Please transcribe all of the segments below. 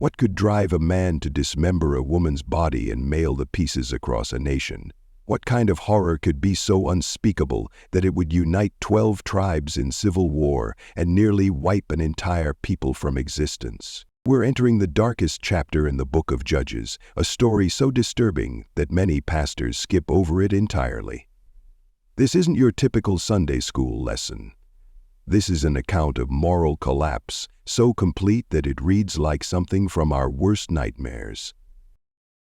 What could drive a man to dismember a woman's body and mail the pieces across a nation? What kind of horror could be so unspeakable that it would unite 12 tribes in civil war and nearly wipe an entire people from existence? We're entering the darkest chapter in the book of Judges, a story so disturbing that many pastors skip over it entirely. This isn't your typical Sunday school lesson. This is an account of moral collapse, so complete that it reads like something from our worst nightmares.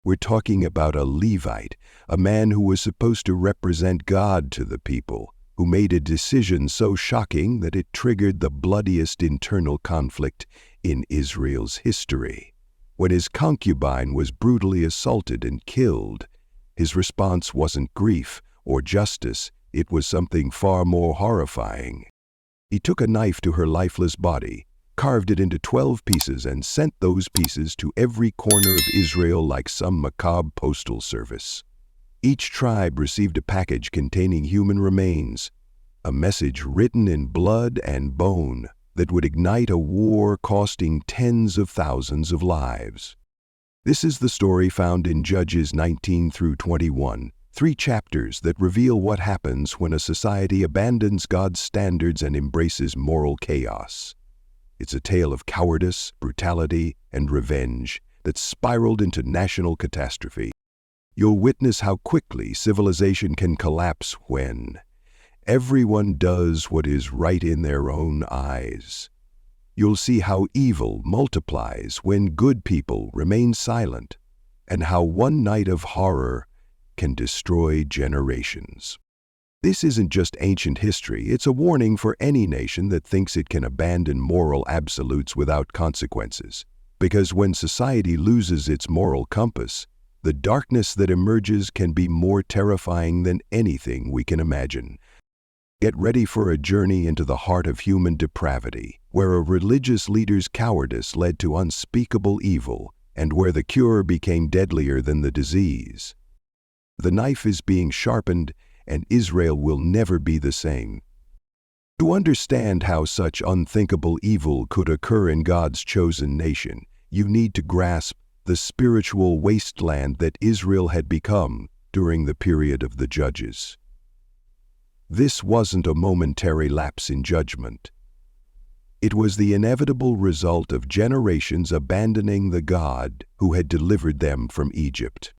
We're talking about a Levite, a man who was supposed to represent God to the people, who made a decision so shocking that it triggered the bloodiest internal conflict in Israel's history. When his concubine was brutally assaulted and killed, his response wasn't grief or justice, it was something far more horrifying. He took a knife to her lifeless body, carved it into 12 pieces, and sent those pieces to every corner of Israel like some macabre postal service. Each tribe received a package containing human remains, a message written in blood and bone that would ignite a war costing tens of thousands of lives. This is the story found in Judges 19 through 21, 3 chapters that reveal what happens when a society abandons God's standards and embraces moral chaos. It's a tale of cowardice, brutality, and revenge that spiraled into national catastrophe. You'll witness how quickly civilization can collapse when everyone does what is right in their own eyes. You'll see how evil multiplies when good people remain silent, and how one night of horror can destroy generations. This isn't just ancient history, it's a warning for any nation that thinks it can abandon moral absolutes without consequences. Because when society loses its moral compass, the darkness that emerges can be more terrifying than anything we can imagine. Get ready for a journey into the heart of human depravity, where a religious leader's cowardice led to unspeakable evil, and where the cure became deadlier than the disease. The knife is being sharpened, and Israel will never be the same. To understand how such unthinkable evil could occur in God's chosen nation, you need to grasp the spiritual wasteland that Israel had become during the period of the Judges. This wasn't a momentary lapse in judgment. It was the inevitable result of generations abandoning the God who had delivered them from Egypt.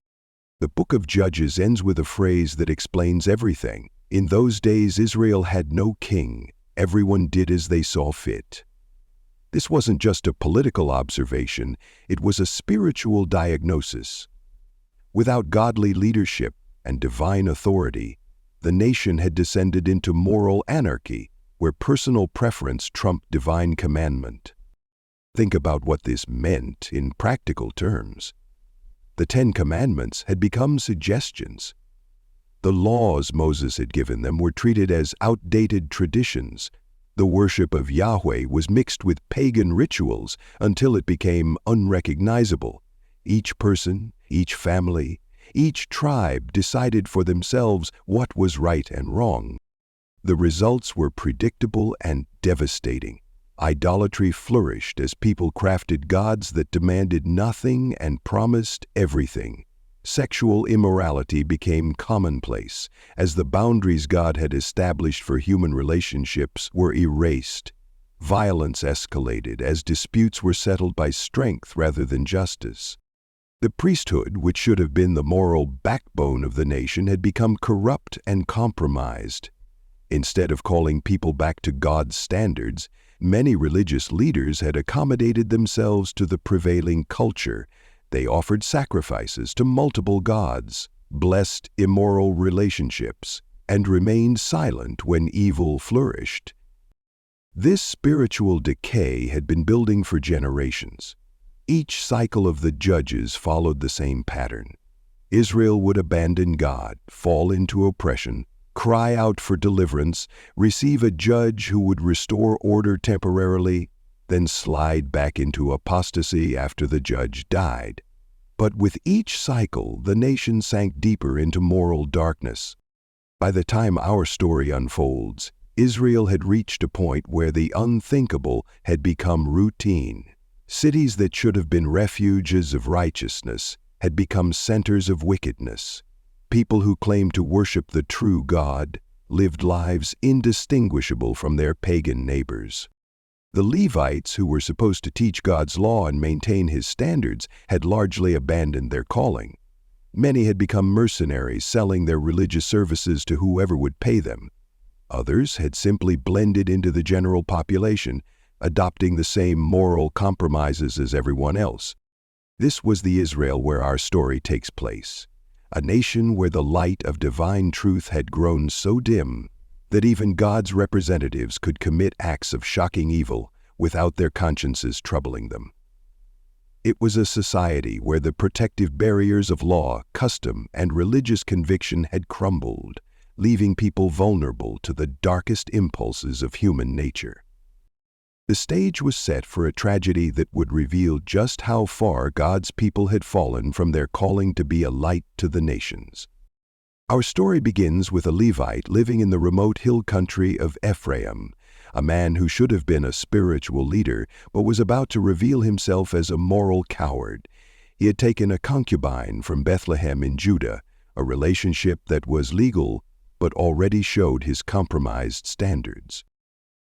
The book of Judges ends with a phrase that explains everything. In those days, Israel had no king. Everyone did as they saw fit. This wasn't just a political observation, it was a spiritual diagnosis. Without godly leadership and divine authority, the nation had descended into moral anarchy, where personal preference trumped divine commandment. Think about what this meant in practical terms. The 10 Commandments had become suggestions. The laws Moses had given them were treated as outdated traditions. The worship of Yahweh was mixed with pagan rituals until it became unrecognizable. Each person, each family, each tribe decided for themselves what was right and wrong. The results were predictable and devastating. Idolatry flourished as people crafted gods that demanded nothing and promised everything. Sexual immorality became commonplace as the boundaries God had established for human relationships were erased. Violence escalated as disputes were settled by strength rather than justice. The priesthood, which should have been the moral backbone of the nation, had become corrupt and compromised. Instead of calling people back to God's standards, many religious leaders had accommodated themselves to the prevailing culture. They offered sacrifices to multiple gods, blessed immoral relationships, and remained silent when evil flourished. This spiritual decay had been building for generations. Each cycle of the Judges followed the same pattern. Israel would abandon God, fall into oppression, cry out for deliverance, receive a judge who would restore order temporarily, then slide back into apostasy after the judge died. But with each cycle, the nation sank deeper into moral darkness. By the time our story unfolds, Israel had reached a point where the unthinkable had become routine. Cities that should have been refuges of righteousness had become centers of wickedness. People who claimed to worship the true God lived lives indistinguishable from their pagan neighbors. The Levites, who were supposed to teach God's law and maintain His standards, had largely abandoned their calling. Many had become mercenaries, selling their religious services to whoever would pay them. Others had simply blended into the general population, adopting the same moral compromises as everyone else. This was the Israel where our story takes place, a nation where the light of divine truth had grown so dim that even God's representatives could commit acts of shocking evil without their consciences troubling them. It was a society where the protective barriers of law, custom, and religious conviction had crumbled, leaving people vulnerable to the darkest impulses of human nature. The stage was set for a tragedy that would reveal just how far God's people had fallen from their calling to be a light to the nations. Our story begins with a Levite living in the remote hill country of Ephraim, a man who should have been a spiritual leader but was about to reveal himself as a moral coward. He had taken a concubine from Bethlehem in Judah, a relationship that was legal but already showed his compromised standards.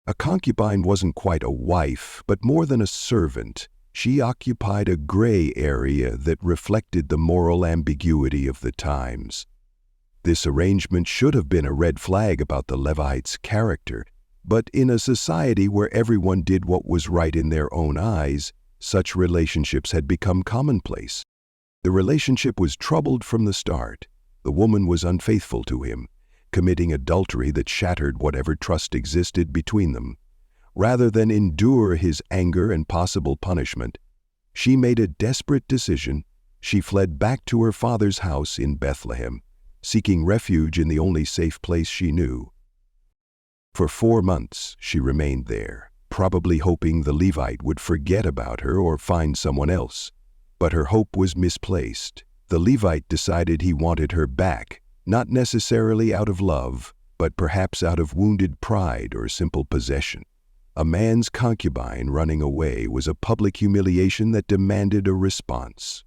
A concubine wasn't quite a wife, but more than a servant. She occupied a gray area that reflected the moral ambiguity of the times. This arrangement should have been a red flag about the Levite's character, but in a society where everyone did what was right in their own eyes, such relationships had become commonplace. The relationship was troubled from the start. The woman was unfaithful to him, committing adultery that shattered whatever trust existed between them. Rather than endure his anger and possible punishment, she made a desperate decision. She fled back to her father's house in Bethlehem, seeking refuge in the only safe place she knew. For 4 months, she remained there, probably hoping the Levite would forget about her or find someone else. But her hope was misplaced. The Levite decided he wanted her back, not necessarily out of love, but perhaps out of wounded pride or simple possession. A man's concubine running away was a public humiliation that demanded a response.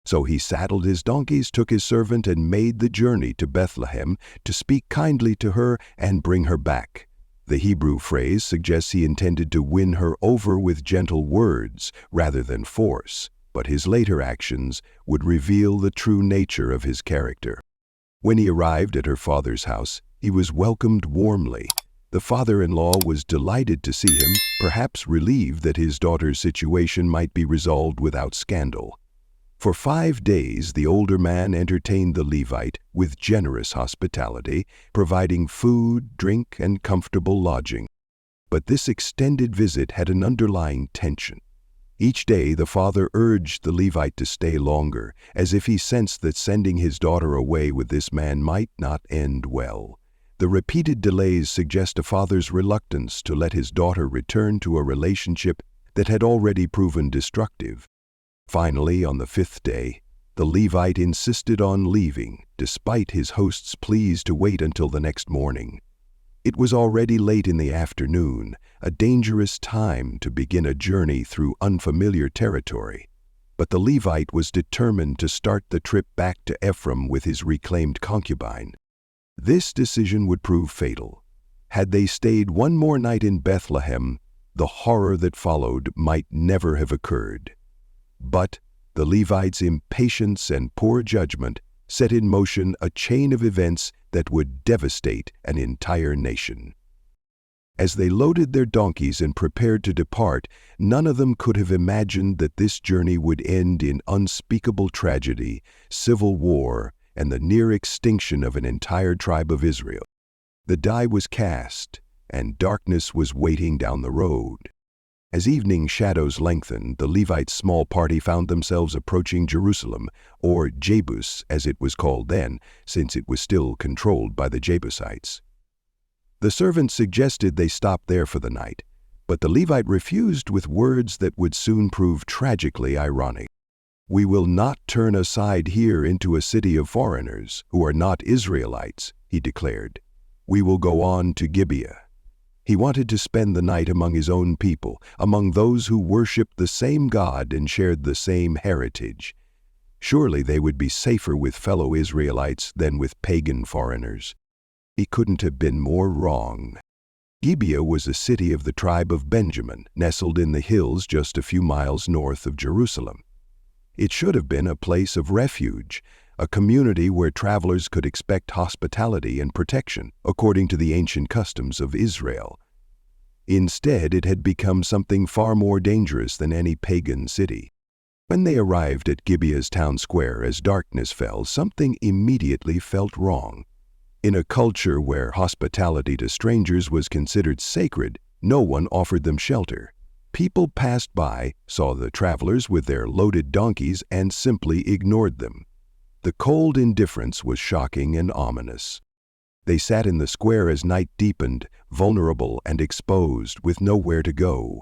So he saddled his donkeys, took his servant, and made the journey to Bethlehem to speak kindly to her and bring her back. The Hebrew phrase suggests he intended to win her over with gentle words rather than force, but his later actions would reveal the true nature of his character. When he arrived at her father's house, he was welcomed warmly. The father-in-law was delighted to see him, perhaps relieved that his daughter's situation might be resolved without scandal. For 5 days, the older man entertained the Levite with generous hospitality, providing food, drink, and comfortable lodging. But this extended visit had an underlying tension. Each day the father urged the Levite to stay longer, as if he sensed that sending his daughter away with this man might not end well. The repeated delays suggest a father's reluctance to let his daughter return to a relationship that had already proven destructive. Finally, on the 5th day, the Levite insisted on leaving, despite his host's pleas to wait until the next morning. It was already late in the afternoon, a dangerous time to begin a journey through unfamiliar territory. But the Levite was determined to start the trip back to Ephraim with his reclaimed concubine. This decision would prove fatal. Had they stayed one more night in Bethlehem, the horror that followed might never have occurred. But the Levite's impatience and poor judgment set in motion a chain of events that would devastate an entire nation. As they loaded their donkeys and prepared to depart, none of them could have imagined that this journey would end in unspeakable tragedy, civil war, and the near extinction of an entire tribe of Israel. The die was cast, and darkness was waiting down the road. As evening shadows lengthened, the Levite's small party found themselves approaching Jerusalem, or Jebus as it was called then, since it was still controlled by the Jebusites. The servant suggested they stop there for the night, but the Levite refused with words that would soon prove tragically ironic. "We will not turn aside here into a city of foreigners who are not Israelites," he declared. "We will go on to Gibeah." He wanted to spend the night among his own people, among those who worshipped the same God and shared the same heritage. Surely they would be safer with fellow Israelites than with pagan foreigners. He couldn't have been more wrong. Gibeah was a city of the tribe of Benjamin, nestled in the hills just a few miles north of Jerusalem. It should have been a place of refuge, a community where travelers could expect hospitality and protection, according to the ancient customs of Israel. Instead, it had become something far more dangerous than any pagan city. When they arrived at Gibeah's town square as darkness fell, something immediately felt wrong. In a culture where hospitality to strangers was considered sacred, no one offered them shelter. People passed by, saw the travelers with their loaded donkeys, and simply ignored them. The cold indifference was shocking and ominous. They sat in the square as night deepened, vulnerable and exposed, with nowhere to go.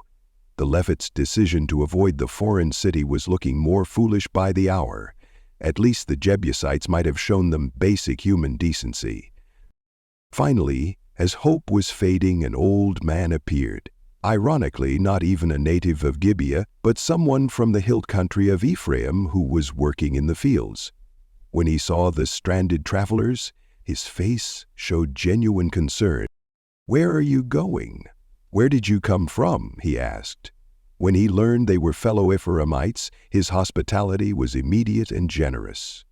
The Levites' decision to avoid the foreign city was looking more foolish by the hour. At least the Jebusites might have shown them basic human decency. Finally, as hope was fading, an old man appeared. Ironically, not even a native of Gibeah, but someone from the hill country of Ephraim who was working in the fields. When he saw the stranded travelers, his face showed genuine concern. "Where are you going? Where did you come from?" he asked. When he learned they were fellow Ephraimites, his hospitality was immediate and generous.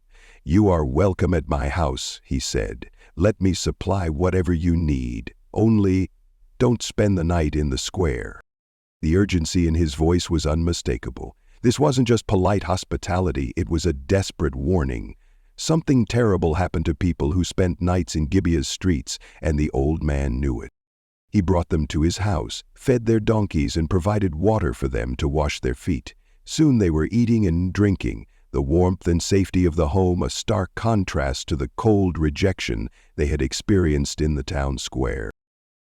"You are welcome at my house," he said. "Let me supply whatever you need. Only, don't spend the night in the square." The urgency in his voice was unmistakable. This wasn't just polite hospitality, it was a desperate warning. Something terrible happened to people who spent nights in Gibeah's streets, and the old man knew it. He brought them to his house, fed their donkeys, and provided water for them to wash their feet. Soon they were eating and drinking, the warmth and safety of the home a stark contrast to the cold rejection they had experienced in the town square.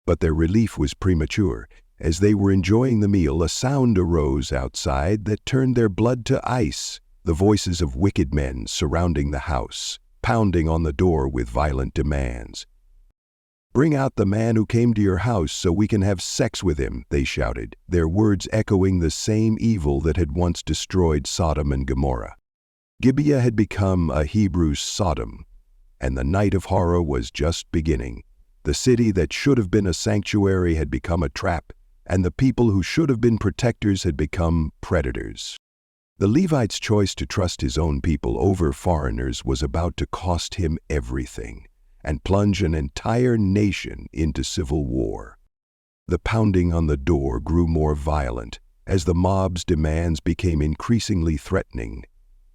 But their relief was premature. As they were enjoying the meal, a sound arose outside that turned their blood to ice. The voices of wicked men surrounding the house, pounding on the door with violent demands. "Bring out the man who came to your house so we can have sex with him," they shouted, their words echoing the same evil that had once destroyed Sodom and Gomorrah. Gibeah had become a Hebrew Sodom, and the night of horror was just beginning. The city that should have been a sanctuary had become a trap, and the people who should have been protectors had become predators. The Levite's choice to trust his own people over foreigners was about to cost him everything and plunge an entire nation into civil war. The pounding on the door grew more violent as the mob's demands became increasingly threatening.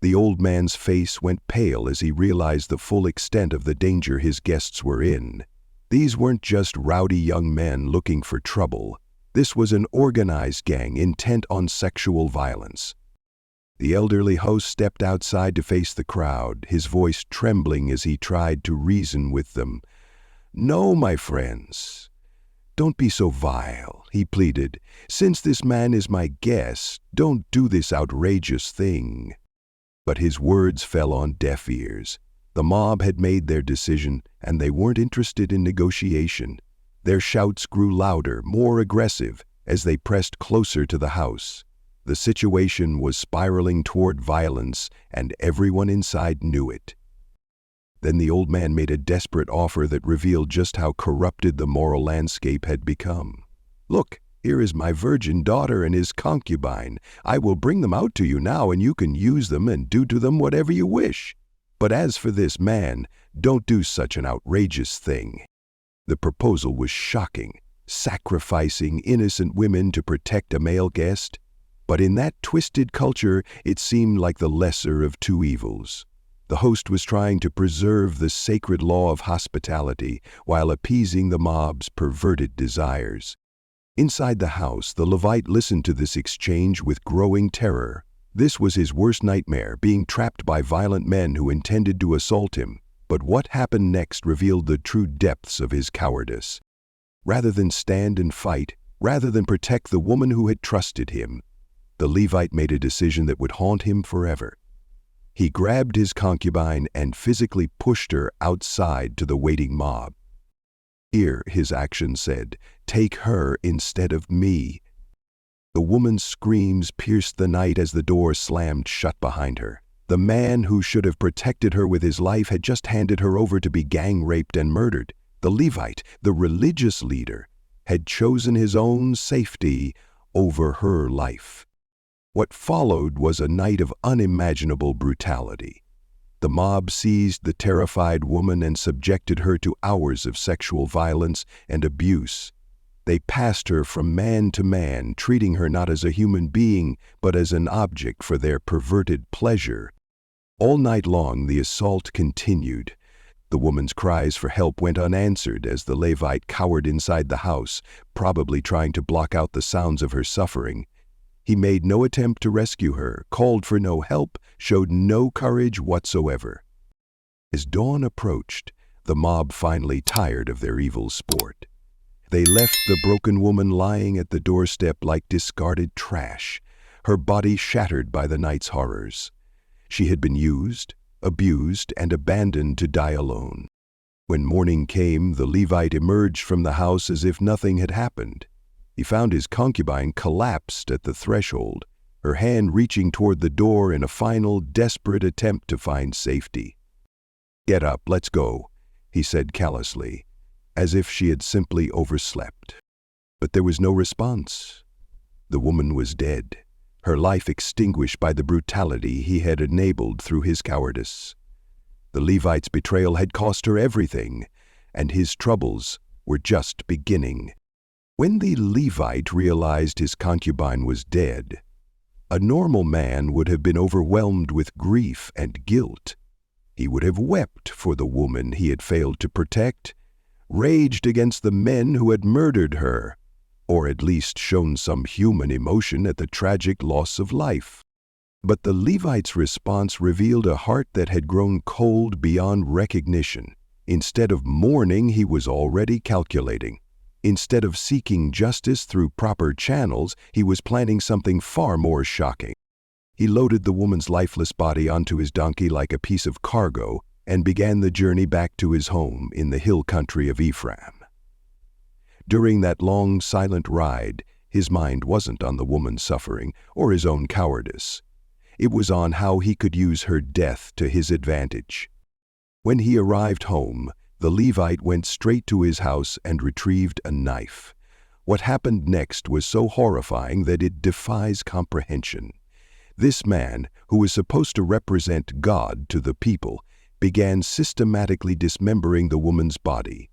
The old man's face went pale as he realized the full extent of the danger his guests were in. These weren't just rowdy young men looking for trouble. This was an organized gang intent on sexual violence. The elderly host stepped outside to face the crowd, his voice trembling as he tried to reason with them. "No, my friends, don't be so vile," he pleaded. "Since this man is my guest, don't do this outrageous thing." But his words fell on deaf ears. The mob had made their decision, and they weren't interested in negotiation. Their shouts grew louder, more aggressive, as they pressed closer to the house. The situation was spiraling toward violence, and everyone inside knew it. Then the old man made a desperate offer that revealed just how corrupted the moral landscape had become. "Look, here is my virgin daughter and his concubine. I will bring them out to you now, and you can use them and do to them whatever you wish. But as for this man, don't do such an outrageous thing." The proposal was shocking, sacrificing innocent women to protect a male guest. But in that twisted culture, it seemed like the lesser of two evils. The host was trying to preserve the sacred law of hospitality while appeasing the mob's perverted desires. Inside the house, the Levite listened to this exchange with growing terror. This was his worst nightmare, being trapped by violent men who intended to assault him. But what happened next revealed the true depths of his cowardice. Rather than stand and fight, rather than protect the woman who had trusted him, the Levite made a decision that would haunt him forever. He grabbed his concubine and physically pushed her outside to the waiting mob. "Here," his actions said, take her instead of me." The woman's screams pierced the night as the door slammed shut behind her. The man who should have protected her with his life had just handed her over to be gang-raped and murdered. The Levite, the religious leader, had chosen his own safety over her life. What followed was a night of unimaginable brutality. The mob seized the terrified woman and subjected her to hours of sexual violence and abuse. They passed her from man to man, treating her not as a human being, but as an object for their perverted pleasure. All night long, the assault continued. The woman's cries for help went unanswered as the Levite cowered inside the house, probably trying to block out the sounds of her suffering. He made no attempt to rescue her, called for no help, showed no courage whatsoever. As dawn approached, the mob finally tired of their evil sport. They left the broken woman lying at the doorstep like discarded trash, her body shattered by the night's horrors. She had been used, abused, and abandoned to die alone. When morning came, the Levite emerged from the house as if nothing had happened. He found his concubine collapsed at the threshold, her hand reaching toward the door in a final, desperate attempt to find safety. "Get up, let's go," he said callously, as if she had simply overslept. But there was no response. The woman was dead, her life extinguished by the brutality he had enabled through his cowardice. The Levite's betrayal had cost her everything, and his troubles were just beginning. When the Levite realized his concubine was dead, a normal man would have been overwhelmed with grief and guilt. He would have wept for the woman he had failed to protect, raged against the men who had murdered her, or at least shown some human emotion at the tragic loss of life. But the Levite's response revealed a heart that had grown cold beyond recognition. Instead of mourning, he was already calculating. Instead of seeking justice through proper channels, he was planning something far more shocking. He loaded the woman's lifeless body onto his donkey like a piece of cargo and began the journey back to his home in the hill country of Ephraim. During that long, silent ride, his mind wasn't on the woman's suffering or his own cowardice. It was on how he could use her death to his advantage. When he arrived home, the Levite went straight to his house and retrieved a knife. What happened next was so horrifying that it defies comprehension. This man, who was supposed to represent God to the people, began systematically dismembering the woman's body.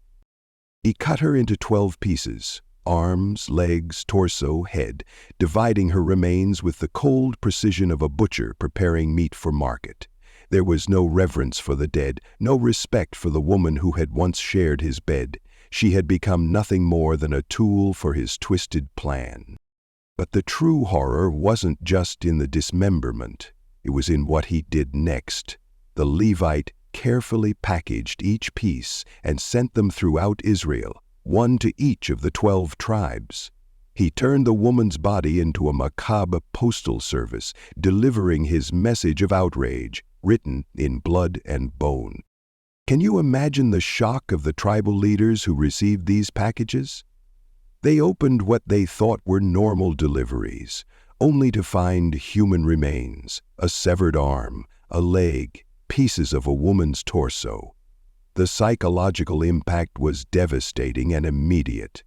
He cut her into 12 pieces, arms, legs, torso, head, dividing her remains with the cold precision of a butcher preparing meat for market. There was no reverence for the dead, no respect for the woman who had once shared his bed. She had become nothing more than a tool for his twisted plan. But the true horror wasn't just in the dismemberment. It was in what he did next. The Levite carefully packaged each piece and sent them throughout Israel, one to each of the 12 tribes. He turned the woman's body into a macabre postal service, delivering his message of outrage, written in blood and bone. Can you imagine the shock of the tribal leaders who received these packages? They opened what they thought were normal deliveries, only to find human remains, a severed arm, a leg, pieces of a woman's torso. The psychological impact was devastating and immediate.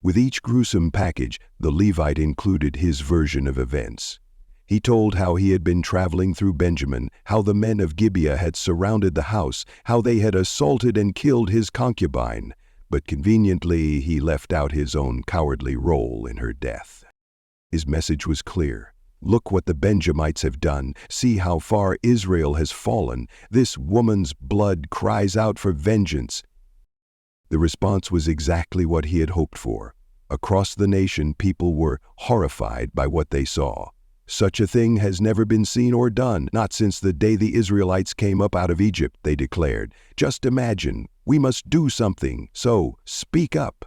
With each gruesome package, the Levite included his version of events. He told how he had been traveling through Benjamin, how the men of Gibeah had surrounded the house, how they had assaulted and killed his concubine, but conveniently he left out his own cowardly role in her death. His message was clear. Look what the Benjamites have done. See how far Israel has fallen. This woman's blood cries out for vengeance. The response was exactly what he had hoped for. Across the nation, people were horrified by what they saw. Such a thing has never been seen or done, not since the day the Israelites came up out of Egypt, they declared. Just imagine, we must do something, so speak up.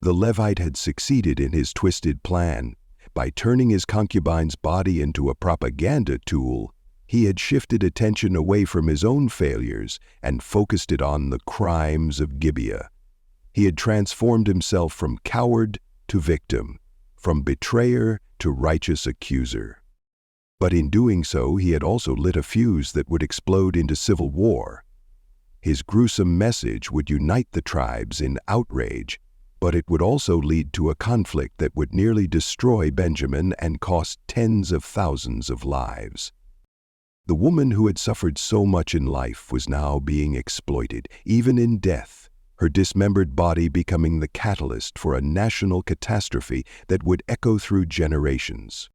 The Levite had succeeded in his twisted plan. By turning his concubine's body into a propaganda tool, he had shifted attention away from his own failures and focused it on the crimes of Gibeah. He had transformed himself from coward to victim, from betrayer to righteous accuser. But in doing so, he had also lit a fuse that would explode into civil war. His gruesome message would unite the tribes in outrage, but it would also lead to a conflict that would nearly destroy Benjamin and cost tens of thousands of lives. The woman who had suffered so much in life was now being exploited, even in death, her dismembered body becoming the catalyst for a national catastrophe that would echo through generations.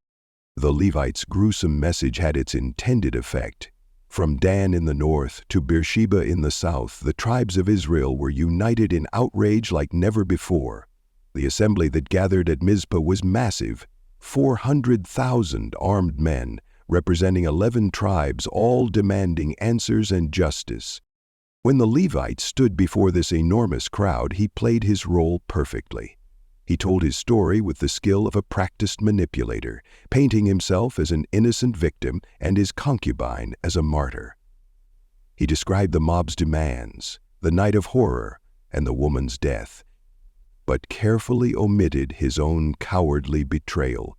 The Levites' gruesome message had its intended effect. From Dan in the north to Beersheba in the south, the tribes of Israel were united in outrage like never before. The assembly that gathered at Mizpah was massive, 400,000 armed men, representing 11 tribes, all demanding answers and justice. When the Levite stood before this enormous crowd, he played his role perfectly. He told his story with the skill of a practiced manipulator, painting himself as an innocent victim and his concubine as a martyr. He described the mob's demands, the night of horror, and the woman's death, but carefully omitted his own cowardly betrayal.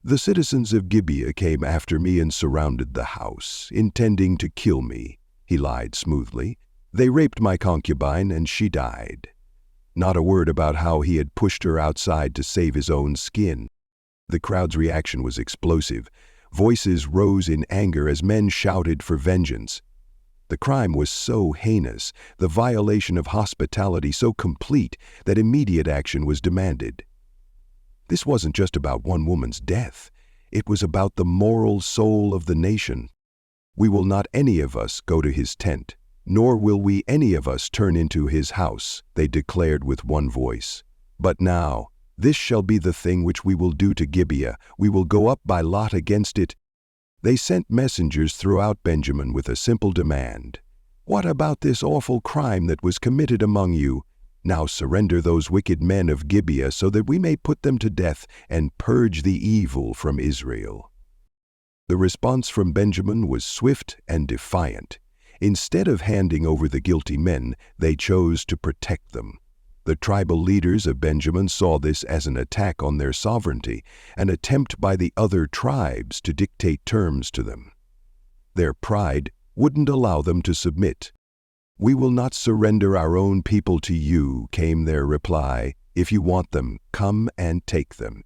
The citizens of Gibeah came after me and surrounded the house, intending to kill me, he lied smoothly. They raped my concubine and she died. Not a word about how he had pushed her outside to save his own skin. The crowd's reaction was explosive. Voices rose in anger as men shouted for vengeance. The crime was so heinous, the violation of hospitality so complete, that immediate action was demanded. This wasn't just about one woman's death. It was about the moral soul of the nation. We will not any of us go to his tent, nor will we any of us turn into his house, they declared with one voice. But now, this shall be the thing which we will do to Gibeah. We will go up by lot against it. They sent messengers throughout Benjamin with a simple demand. What about this awful crime that was committed among you? Now surrender those wicked men of Gibeah so that we may put them to death and purge the evil from Israel. The response from Benjamin was swift and defiant. Instead of handing over the guilty men, they chose to protect them. The tribal leaders of Benjamin saw this as an attack on their sovereignty, an attempt by the other tribes to dictate terms to them. Their pride wouldn't allow them to submit. "We will not surrender our own people to you," came their reply. "If you want them, come and take them."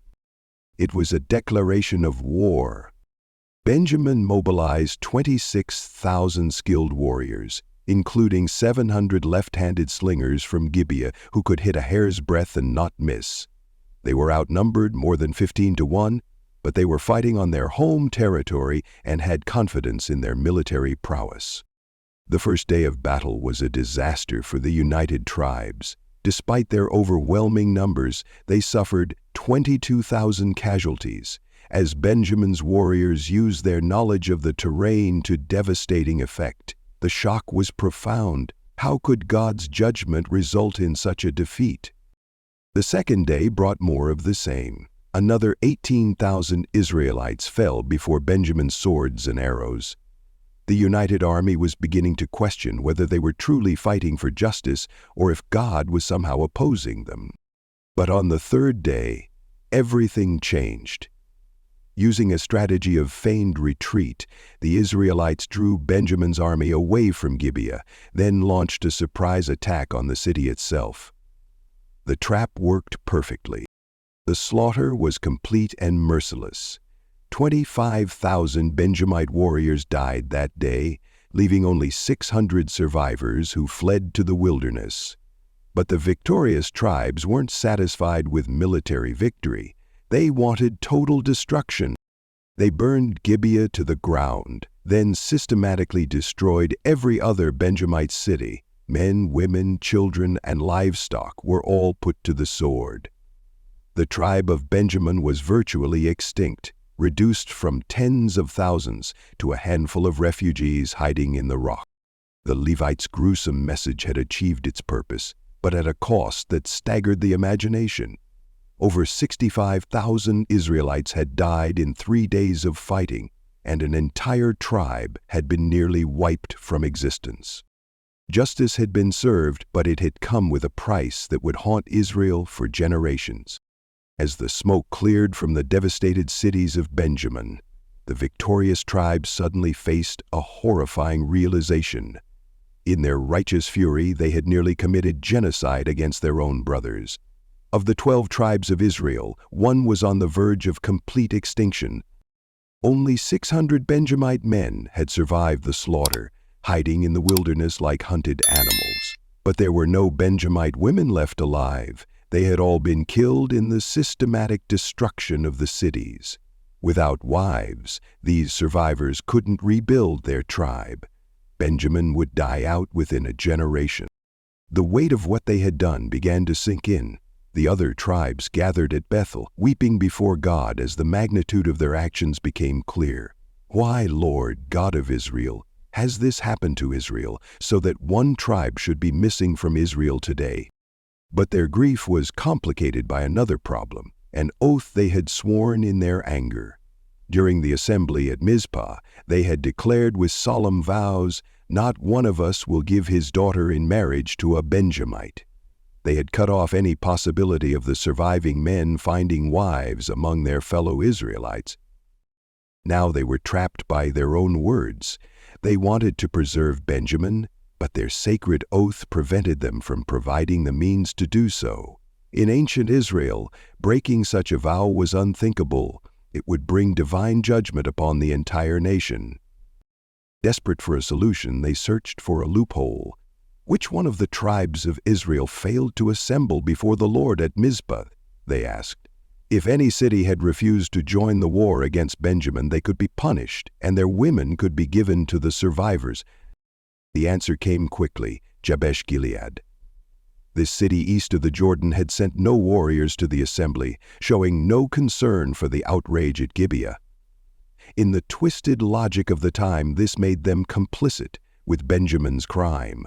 It was a declaration of war. Benjamin mobilized 26,000 skilled warriors, including 700 left-handed slingers from Gibeah who could hit a hair's breadth and not miss. They were outnumbered more than 15 to 1, but they were fighting on their home territory and had confidence in their military prowess. The first day of battle was a disaster for the united tribes. Despite their overwhelming numbers, they suffered 22,000 casualties, as Benjamin's warriors used their knowledge of the terrain to devastating effect. The shock was profound. How could God's judgment result in such a defeat? The second day brought more of the same. Another 18,000 Israelites fell before Benjamin's swords and arrows. The united army was beginning to question whether they were truly fighting for justice or if God was somehow opposing them. But on the third day, everything changed. Using a strategy of feigned retreat, the Israelites drew Benjamin's army away from Gibeah, then launched a surprise attack on the city itself. The trap worked perfectly. The slaughter was complete and merciless. 25,000 Benjamite warriors died that day, leaving only 600 survivors who fled to the wilderness. But the victorious tribes weren't satisfied with military victory. They wanted total destruction. They burned Gibeah to the ground, then systematically destroyed every other Benjamite city. Men, women, children, and livestock were all put to the sword. The tribe of Benjamin was virtually extinct, reduced from tens of thousands to a handful of refugees hiding in the rock. The Levites' gruesome message had achieved its purpose, but at a cost that staggered the imagination. Over 65,000 Israelites had died in 3 days of fighting, and an entire tribe had been nearly wiped from existence. Justice had been served, but it had come with a price that would haunt Israel for generations. As the smoke cleared from the devastated cities of Benjamin, the victorious tribes suddenly faced a horrifying realization. In their righteous fury, they had nearly committed genocide against their own brothers. Of the 12 tribes of Israel, one was on the verge of complete extinction. Only 600 Benjamite men had survived the slaughter, hiding in the wilderness like hunted animals. But there were no Benjamite women left alive. They had all been killed in the systematic destruction of the cities. Without wives, these survivors couldn't rebuild their tribe. Benjamin would die out within a generation. The weight of what they had done began to sink in. The other tribes gathered at Bethel, weeping before God as the magnitude of their actions became clear. Why, Lord, God of Israel, has this happened to Israel, so that one tribe should be missing from Israel today? But their grief was complicated by another problem, an oath they had sworn in their anger. During the assembly at Mizpah, they had declared with solemn vows, "Not one of us will give his daughter in marriage to a Benjamite." They had cut off any possibility of the surviving men finding wives among their fellow Israelites. Now they were trapped by their own words. They wanted to preserve Benjamin, but their sacred oath prevented them from providing the means to do so. In ancient Israel, breaking such a vow was unthinkable. It would bring divine judgment upon the entire nation. Desperate for a solution, they searched for a loophole. Which one of the tribes of Israel failed to assemble before the Lord at Mizpah? They asked. If any city had refused to join the war against Benjamin, they could be punished, and their women could be given to the survivors. The answer came quickly: Jabesh-Gilead. This city east of the Jordan had sent no warriors to the assembly, showing no concern for the outrage at Gibeah. In the twisted logic of the time, this made them complicit with Benjamin's crime.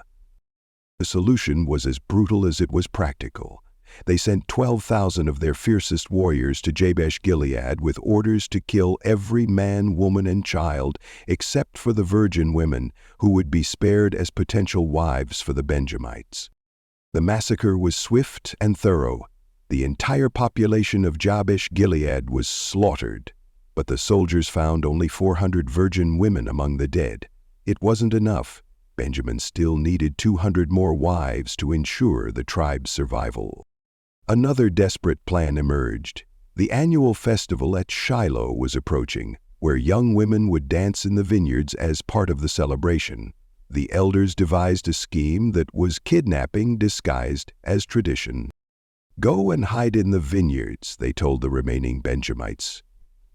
The solution was as brutal as it was practical. They sent 12,000 of their fiercest warriors to Jabesh-Gilead with orders to kill every man, woman, and child except for the virgin women, who would be spared as potential wives for the Benjamites. The massacre was swift and thorough. The entire population of Jabesh-Gilead was slaughtered, but the soldiers found only 400 virgin women among the dead. It wasn't enough. Benjamin still needed 200 more wives to ensure the tribe's survival. Another desperate plan emerged. The annual festival at Shiloh was approaching, where young women would dance in the vineyards as part of the celebration. The elders devised a scheme that was kidnapping disguised as tradition. "Go and hide in the vineyards," they told the remaining Benjamites.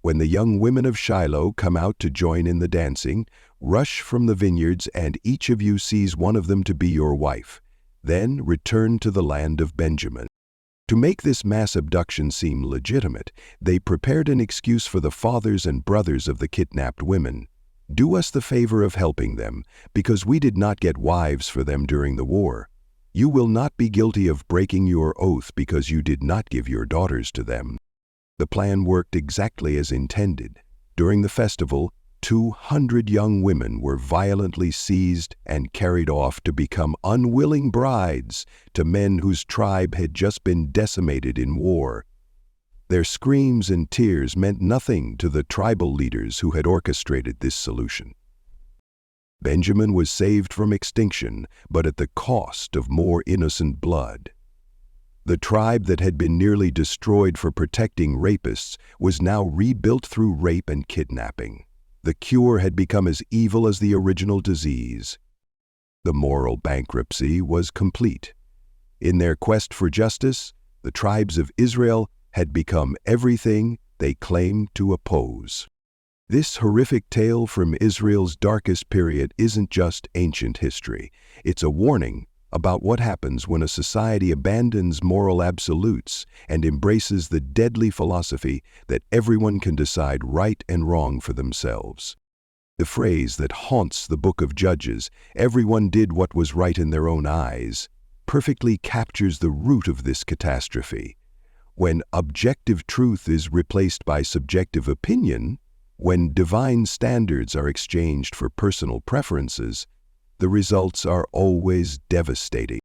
"When the young women of Shiloh come out to join in the dancing, rush from the vineyards, and each of you sees one of them to be your wife. Then return to the land of Benjamin." To make this mass abduction seem legitimate, they prepared an excuse for the fathers and brothers of the kidnapped women. "Do us the favor of helping them, because we did not get wives for them during the war. You will not be guilty of breaking your oath because you did not give your daughters to them." The plan worked exactly as intended. During the festival, 200 young women were violently seized and carried off to become unwilling brides to men whose tribe had just been decimated in war. Their screams and tears meant nothing to the tribal leaders who had orchestrated this solution. Benjamin was saved from extinction, but at the cost of more innocent blood. The tribe that had been nearly destroyed for protecting rapists was now rebuilt through rape and kidnapping. The cure had become as evil as the original disease. The moral bankruptcy was complete. In their quest for justice, the tribes of Israel had become everything they claimed to oppose. This horrific tale from Israel's darkest period isn't just ancient history. It's a warning about what happens when a society abandons moral absolutes and embraces the deadly philosophy that everyone can decide right and wrong for themselves. The phrase that haunts the book of Judges, "Everyone did what was right in their own eyes," perfectly captures the root of this catastrophe. When objective truth is replaced by subjective opinion, when divine standards are exchanged for personal preferences, the results are always devastating.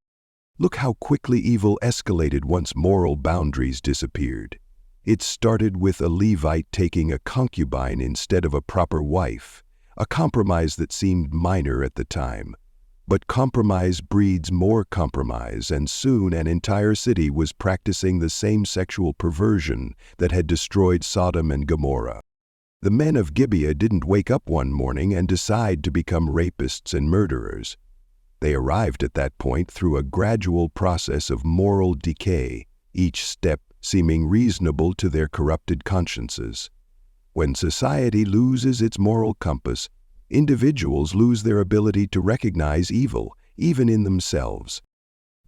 Look how quickly evil escalated once moral boundaries disappeared. It started with a Levite taking a concubine instead of a proper wife, a compromise that seemed minor at the time. But compromise breeds more compromise, and soon an entire city was practicing the same sexual perversion that had destroyed Sodom and Gomorrah. The men of Gibeah didn't wake up one morning and decide to become rapists and murderers. They arrived at that point through a gradual process of moral decay, each step seeming reasonable to their corrupted consciences. When society loses its moral compass, individuals lose their ability to recognize evil, even in themselves.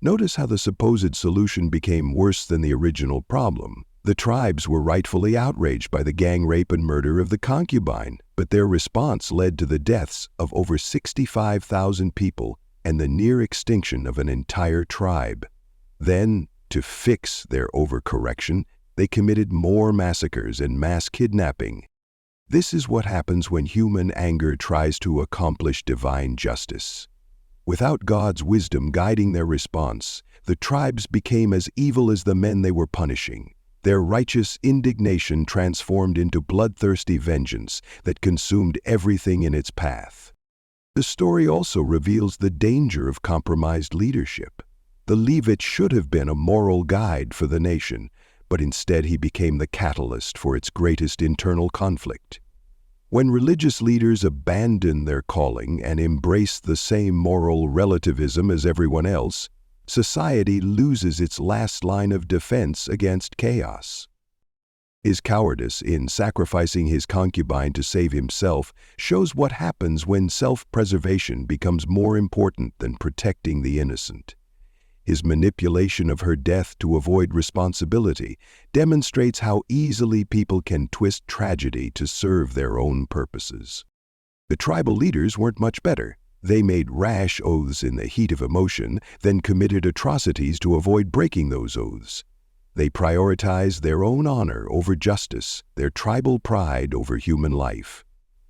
Notice how the supposed solution became worse than the original problem. The tribes were rightfully outraged by the gang rape and murder of the concubine, but their response led to the deaths of over 65,000 people and the near extinction of an entire tribe. Then, to fix their overcorrection, they committed more massacres and mass kidnapping. This is what happens when human anger tries to accomplish divine justice. Without God's wisdom guiding their response, the tribes became as evil as the men they were punishing. Their righteous indignation transformed into bloodthirsty vengeance that consumed everything in its path. The story also reveals the danger of compromised leadership. The Levite should have been a moral guide for the nation, but instead he became the catalyst for its greatest internal conflict. When religious leaders abandon their calling and embrace the same moral relativism as everyone else, society loses its last line of defense against chaos. His cowardice in sacrificing his concubine to save himself shows what happens when self-preservation becomes more important than protecting the innocent. His manipulation of her death to avoid responsibility demonstrates how easily people can twist tragedy to serve their own purposes. The tribal leaders weren't much better. They made rash oaths in the heat of emotion, then committed atrocities to avoid breaking those oaths. They prioritized their own honor over justice, their tribal pride over human life.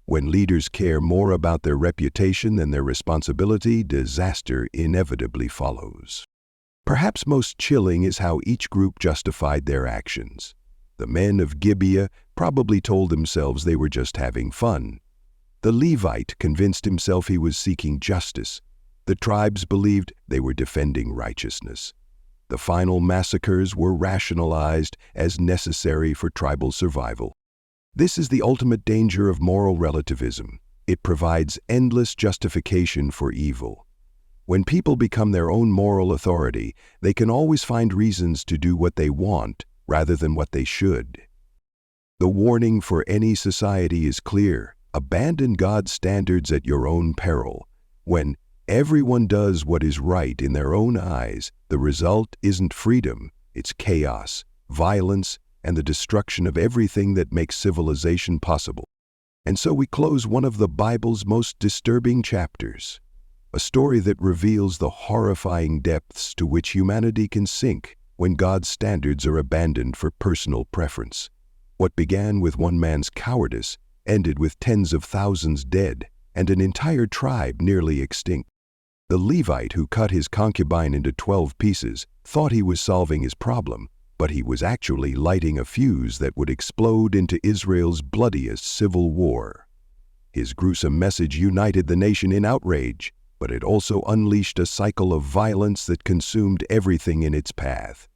When leaders care more about their reputation than their responsibility, disaster inevitably follows. Perhaps most chilling is how each group justified their actions. The men of Gibeah probably told themselves they were just having fun. The Levite convinced himself he was seeking justice. The tribes believed they were defending righteousness. The final massacres were rationalized as necessary for tribal survival. This is the ultimate danger of moral relativism. It provides endless justification for evil. When people become their own moral authority, they can always find reasons to do what they want rather than what they should. The warning for any society is clear. Abandon God's standards at your own peril. When everyone does what is right in their own eyes, the result isn't freedom, it's chaos, violence, and the destruction of everything that makes civilization possible. And so we close one of the Bible's most disturbing chapters, a story that reveals the horrifying depths to which humanity can sink when God's standards are abandoned for personal preference. What began with one man's cowardice ended with tens of thousands dead and an entire tribe nearly extinct. The Levite who cut his concubine into 12 pieces thought he was solving his problem, but he was actually lighting a fuse that would explode into Israel's bloodiest civil war. His gruesome message united the nation in outrage, but it also unleashed a cycle of violence that consumed everything in its path.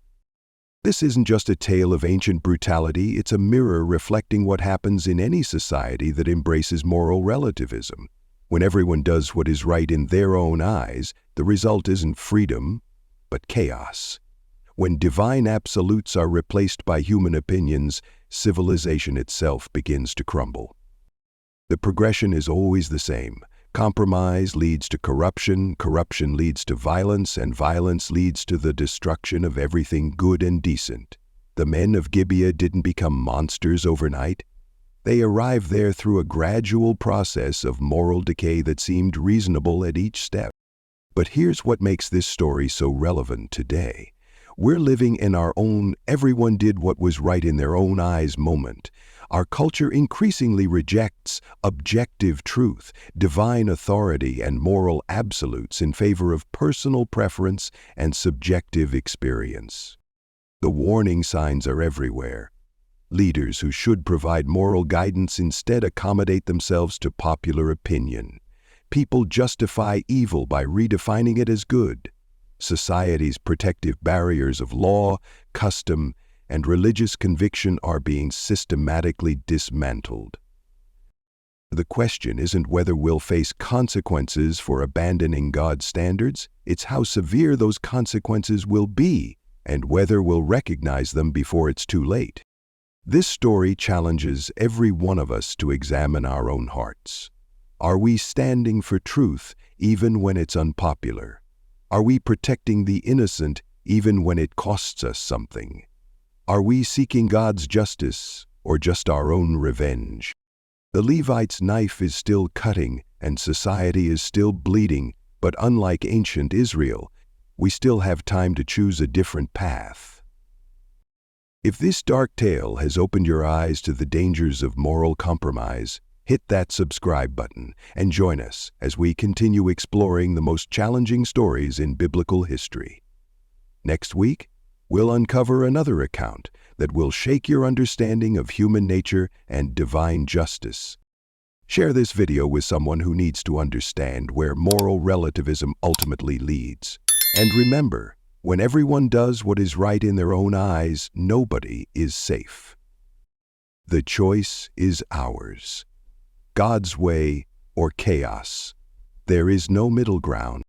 This isn't just a tale of ancient brutality, it's a mirror reflecting what happens in any society that embraces moral relativism. When everyone does what is right in their own eyes, the result isn't freedom, but chaos. When divine absolutes are replaced by human opinions, civilization itself begins to crumble. The progression is always the same. Compromise leads to corruption, corruption leads to violence, and violence leads to the destruction of everything good and decent. The men of Gibeah didn't become monsters overnight. They arrived there through a gradual process of moral decay that seemed reasonable at each step. But here's what makes this story so relevant today. We're living in our own everyone did what was right in their own eyes moment. Our culture increasingly rejects objective truth, divine authority, and moral absolutes in favor of personal preference and subjective experience. The warning signs are everywhere. Leaders who should provide moral guidance instead accommodate themselves to popular opinion. People justify evil by redefining it as good. Society's protective barriers of law, custom, and religious conviction are being systematically dismantled. The question isn't whether we'll face consequences for abandoning God's standards, it's how severe those consequences will be and whether we'll recognize them before it's too late. This story challenges every one of us to examine our own hearts. Are we standing for truth even when it's unpopular? Are we protecting the innocent even when it costs us something? Are we seeking God's justice or just our own revenge? The Levite's knife is still cutting and society is still bleeding, but unlike ancient Israel, we still have time to choose a different path. If this dark tale has opened your eyes to the dangers of moral compromise, hit that subscribe button and join us as we continue exploring the most challenging stories in biblical history. Next week, we'll uncover another account that will shake your understanding of human nature and divine justice. Share this video with someone who needs to understand where moral relativism ultimately leads. And remember, when everyone does what is right in their own eyes, nobody is safe. The choice is ours. God's way or chaos. There is no middle ground.